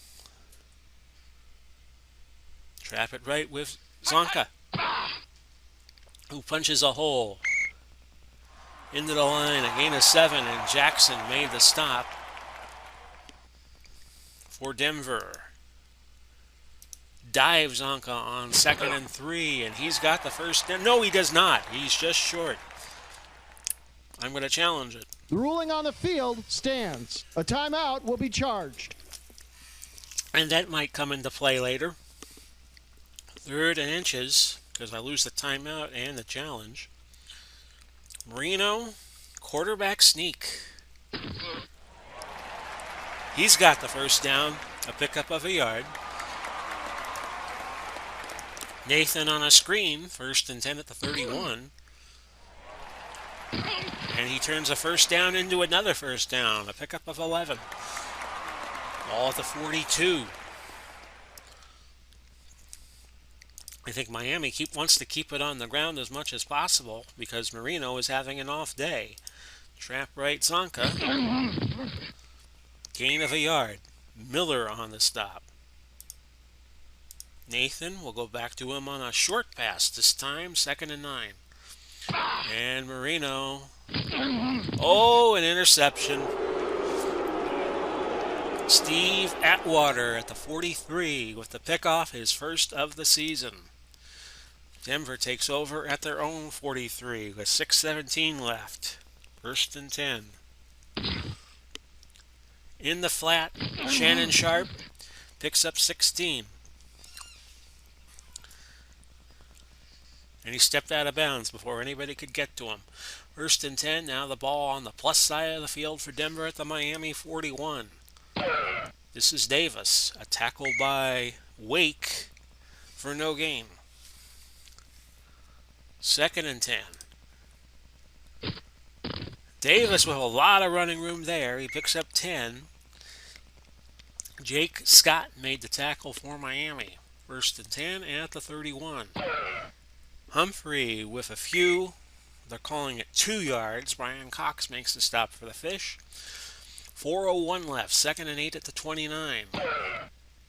Trap it right with Zonka, who punches a hole into the line. A gain of 7, and Jackson made the stop for Denver. Dives Zonka on 2nd and 3, and he's got the first down. No, he does not. He's just short. I'm going to challenge it. The ruling on the field stands. A timeout will be charged. And that might come into play later. 3rd and inches, because I lose the timeout and the challenge. Marino, quarterback sneak. He's got the first down, a pickup of a yard. Nathan on a screen, 1st and 10 at the 31. And he turns a first down into another first down, a pickup of 11. Ball at the 42. I think Miami wants to keep it on the ground as much as possible because Marino is having an off day. Trap right Zonka. Gain of a yard. Miller on the stop. Nathan will go back to him on a short pass this time, 2nd and 9. And Marino. Oh, an interception. Steve Atwater at the 43 with the pickoff, his first of the season. Denver takes over at their own 43 with 6:17 left. 1st and 10. In the flat, Shannon Sharp picks up 16. And he stepped out of bounds before anybody could get to him. 1st and 10, now the ball on the plus side of the field for Denver at the Miami 41. This is Davis, a tackle by Wake for no gain. 2nd and 10. Davis with a lot of running room there. He picks up 10. Jake Scott made the tackle for Miami. 1st and 10 at the 31. Humphrey with a few. They're calling it 2 yards. Brian Cox makes the stop for the Fish. 4:01 left. 2nd and 8 at the 29.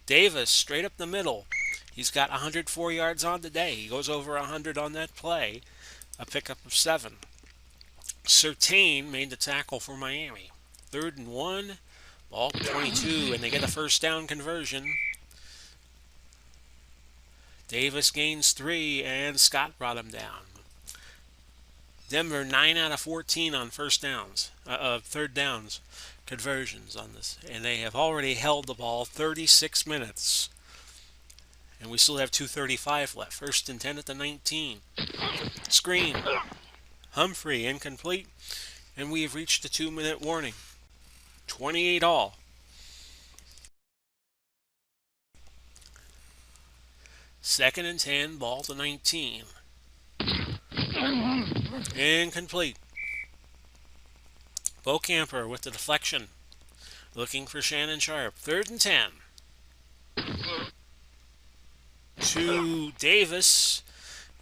Davis straight up the middle. He's got 104 yards on the day. He goes over 100 on that play. A pickup of 7. Surtain made the tackle for Miami. 3rd and 1. Ball 22, and they get a first down conversion. Davis gains 3, and Scott brought him down. Denver 9 out of 14 on third downs conversions on this, and they have already held the ball 36 minutes. And we still have 2:35 left. 1st and 10 at the 19. Screen. Humphrey incomplete, and we have reached the 2-minute warning. 28 all. Second and 10, ball to 19. Incomplete. Bocamper with the deflection. Looking for Shannon Sharp. 3rd and 10. To Davis,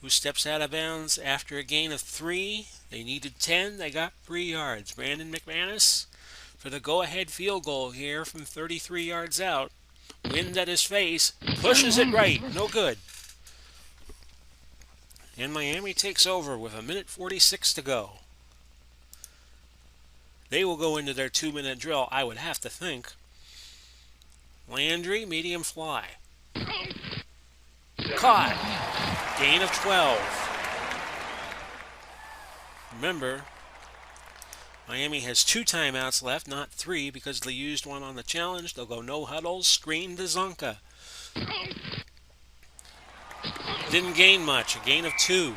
who steps out of bounds after a gain of 3. They needed 10. They got 3 yards. Brandon McManus for the go-ahead field goal here from 33 yards out. Wind at his face. Pushes it right. No good. And Miami takes over with 1:46 to go. They will go into their 2-minute drill, I would have to think. Landry, medium fly. Caught. Gain of 12. Remember, Miami has 2 timeouts left, not 3, because they used one on the challenge. They'll go no huddles, screen to Zonka. Didn't gain much, a gain of 2.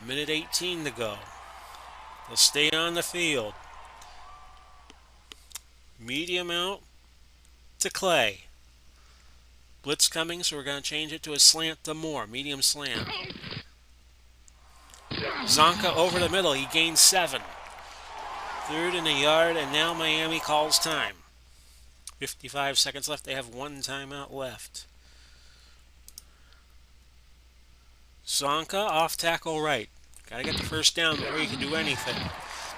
1:18 to go. They'll stay on the field. Medium out to Clay. Blitz coming, so we're going to change it to a slant to Moore. Medium slant. Zonka over the middle. He gains 7. 3rd and a yard, and now Miami calls time. 55 seconds left. They have 1 timeout left. Zonka off tackle right. Got to get the first down before you can do anything.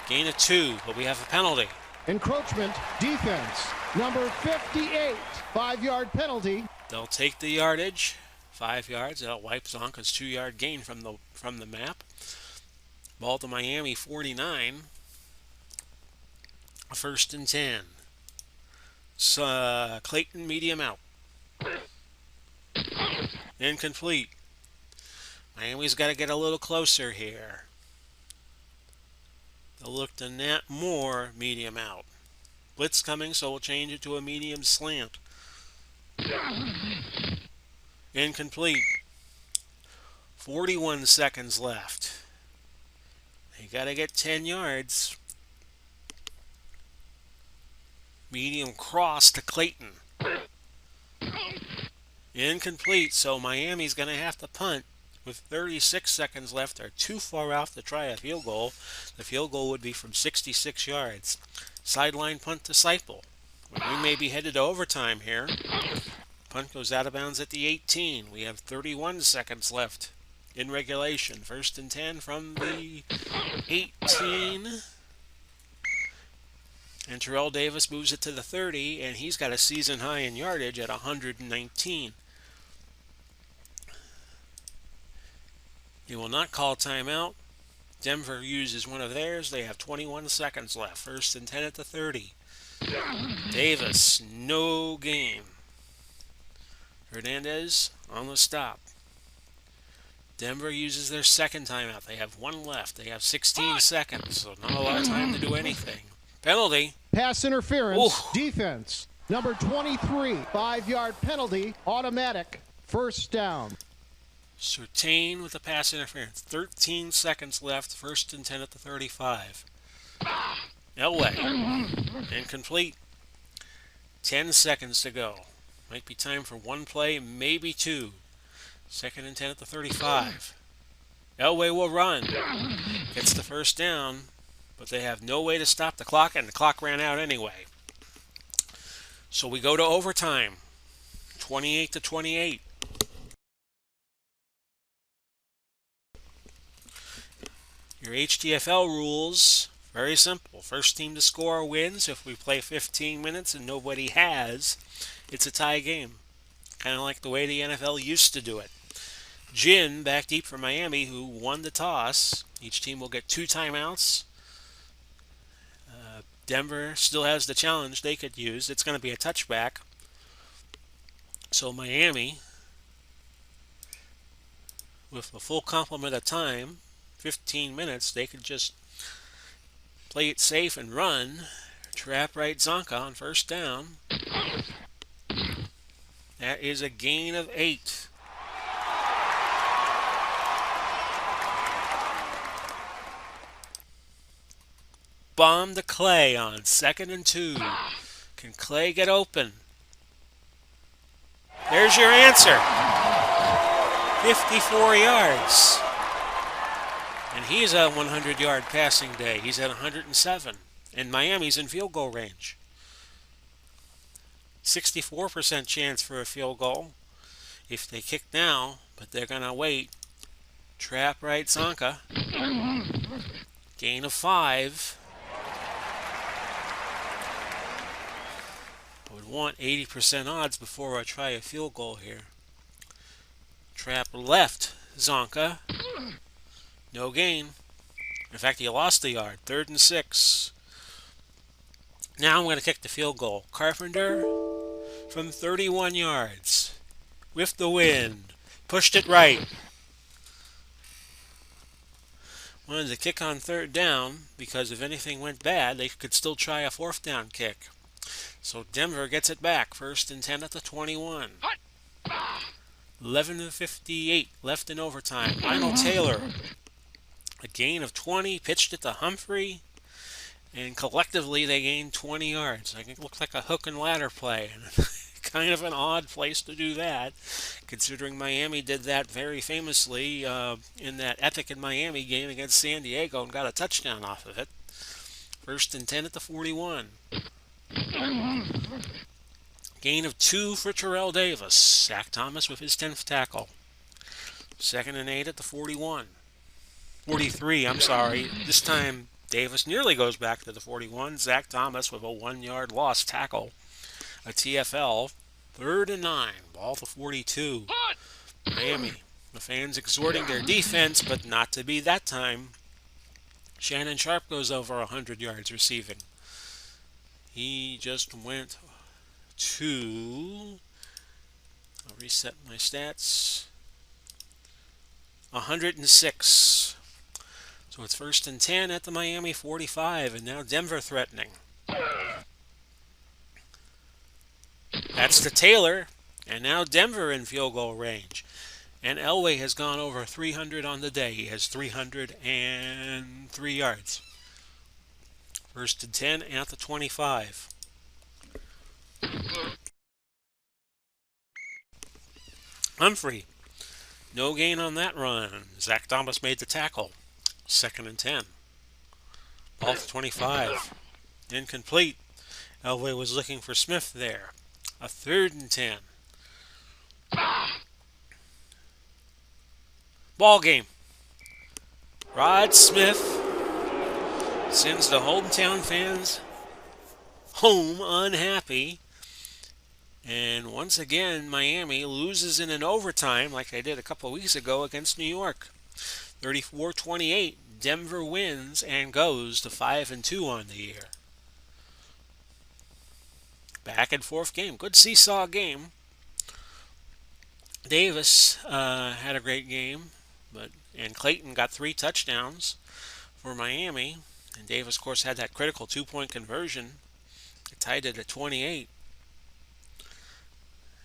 Gain of 2, but we have a penalty. Encroachment defense. Number 58. 5-yard penalty. They'll take the yardage. 5 yards. That'll wipe Zonka's 2-yard gain from the map. Ball to Miami 49. 1st and 10. Clayton medium out. Incomplete. Miami's got to get a little closer here. They'll look to Nat Moore medium out. Blitz coming, so we'll change it to a medium slant. Incomplete. 41 seconds left. They got to get 10 yards. Medium cross to Clayton. Incomplete, so Miami's going to have to punt with 36 seconds left. They're too far off to try a field goal. The field goal would be from 66 yards. Sideline punt to Seipel. We may be headed to overtime here. Punt goes out of bounds at the 18. We have 31 seconds left in regulation. 1st and 10 from the 18. And Terrell Davis moves it to the 30, and he's got a season high in yardage at 119. They will not call timeout. Denver uses one of theirs. They have 21 seconds left. 1st and 10 at the 30. Davis, no gain. Hernandez on the stop. Denver uses their 2nd timeout. They have 1 left. They have 16 seconds, so not a lot of time to do anything. Penalty. Pass interference. Ooh. Defense. Number 23. 5-yard penalty. Automatic. 1st down. Surtain with the pass interference. 13 seconds left. 1st and 10 at the 35. Elway. Incomplete. 10 seconds to go. Might be time for 1 play, maybe 2. 2nd and 10 at the 35. Elway will run. Gets the 1st down, but they have no way to stop the clock, and the clock ran out anyway. So we go to overtime. 28 to 28. Your HTFL rules, very simple. First team to score wins. If we play 15 minutes and nobody has, it's a tie game. Kind of like the way the NFL used to do it. Gin, back deep for Miami, who won the toss. Each team will get 2 timeouts. Denver still has the challenge they could use. It's going to be a touchback. So Miami, with a full complement of time, 15 minutes, they could just play it safe and run. Trap right Zonka on 1st down. That is a gain of 8. Bomb to Clay on 2nd and 2. Can Clay get open? There's your answer. 54 yards. And he's a 100-yard passing day. He's at 107. And Miami's in field goal range. 64% chance for a field goal if they kick now, but they're going to wait. Trap right Zonka. Gain of 5. I would want 80% odds before I try a field goal here. Trap left Zonka. No gain. In fact, he lost the yard. 3rd and 6. Now I'm going to kick the field goal. Carpenter from 31 yards. With the wind. Pushed it right. Wanted to kick on 3rd down because if anything went bad, they could still try a 4th down kick. So Denver gets it back. 1st and 10 at the 21. 11:58 left in overtime. Lionel Taylor, a gain of 20, pitched it to Humphrey, and collectively they gained 20 yards. It looked like a hook and ladder play. Kind of an odd place to do that, considering Miami did that very famously in that epic in Miami game against San Diego and got a touchdown off of it. 1st and 10 at the 41. Gain of 2 for Terrell Davis. Zach Thomas with his 10th tackle. 2nd and 8 at the 41. 43, I'm sorry. This time Davis nearly goes back to the 41. Zach Thomas with a 1-yard lost tackle. A TFL. 3rd and 9. Ball to 42. Miami. The fans exhorting their defense, but not to be that time. Shannon Sharp goes over 100 yards receiving. He just went to... I'll reset my stats. 106. So it's 1st and 10 at the Miami 45, and now Denver threatening. That's to Taylor, and now Denver in field goal range. And Elway has gone over 300 on the day. He has 303 yards. 1st and 10 at the 25. Humphrey, no gain on that run. Zach Thomas made the tackle. 2nd and 10. Ball to 25. Incomplete. Elway was looking for Smith there. A 3rd and 10. Ball game. Rod Smith sends the hometown fans home unhappy. And once again, Miami loses in an overtime like they did a couple of weeks ago against New York. 34-28. Denver wins and goes to 5-2 on the year. Back and forth game. Good seesaw game. Davis had a great game, and Clayton got 3 touchdowns for Miami. And Davis, of course, had that critical 2-point conversion. It tied it at 28.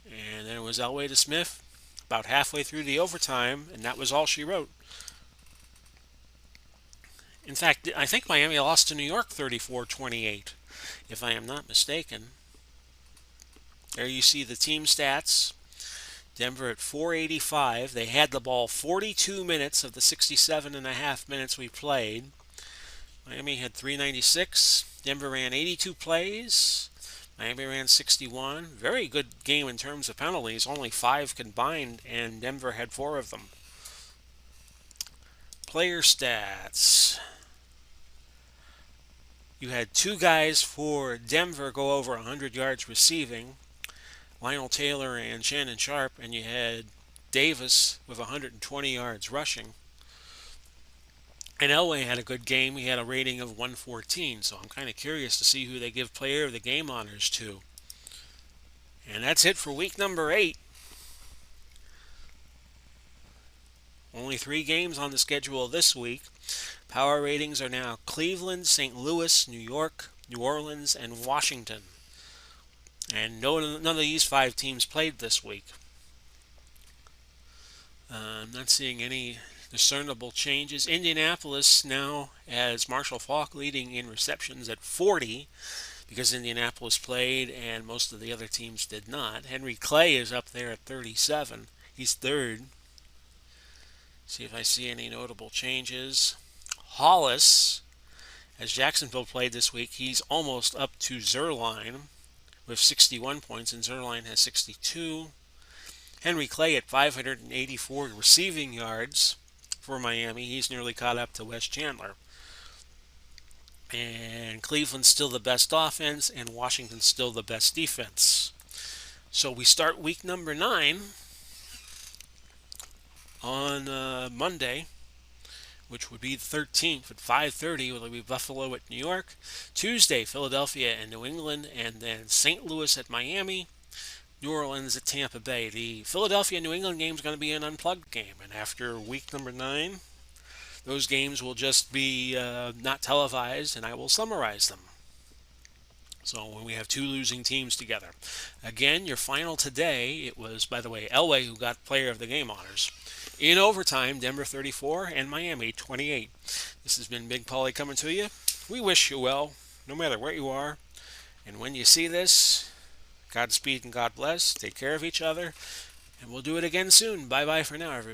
And then it was Elway to Smith about halfway through the overtime, and that was all she wrote. In fact, I think Miami lost to New York 34-28, if I am not mistaken. There you see the team stats. Denver at 485. They had the ball 42 minutes of the 67.5 minutes we played. Miami had 396. Denver ran 82 plays. Miami ran 61. Very good game in terms of penalties. Only 5 combined, and Denver had 4 of them. Player stats. You had 2 guys for Denver go over 100 yards receiving. Lionel Taylor and Shannon Sharp, and you had Davis with 120 yards rushing. And Elway had a good game. He had a rating of 114, so I'm kind of curious to see who they give player of the game honors to. And that's it for week number 8. Only 3 games on the schedule this week. Power ratings are now Cleveland, St. Louis, New York, New Orleans, and Washington. And none of these 5 teams played this week. I'm not seeing any discernible changes. Indianapolis now has Marshall Faulk leading in receptions at 40 because Indianapolis played and most of the other teams did not. Henry Clay is up there at 37. He's 3rd. See if I see any notable changes. Hollis, as Jacksonville played this week, he's almost up to Zerline with 61 points, and Zerline has 62. Henry Clay at 584 receiving yards for Miami. He's nearly caught up to Wes Chandler. And Cleveland's still the best offense, and Washington's still the best defense. So we start week number 9 on Monday. which would be the 13th at 5:30. Will be Buffalo at New York. Tuesday, Philadelphia and New England, and then St. Louis at Miami. New Orleans at Tampa Bay. The Philadelphia New England game is going to be an unplugged game, and after week number 9, those games will just be not televised, and I will summarize them. So when we have two losing teams together. Again, your final today, it was, by the way, Elway who got player of the game honors. In overtime, Denver 34 and Miami 28. This has been Big Paulie coming to you. We wish you well, no matter where you are. And when you see this, Godspeed and God bless. Take care of each other. And we'll do it again soon. Bye-bye for now, everybody.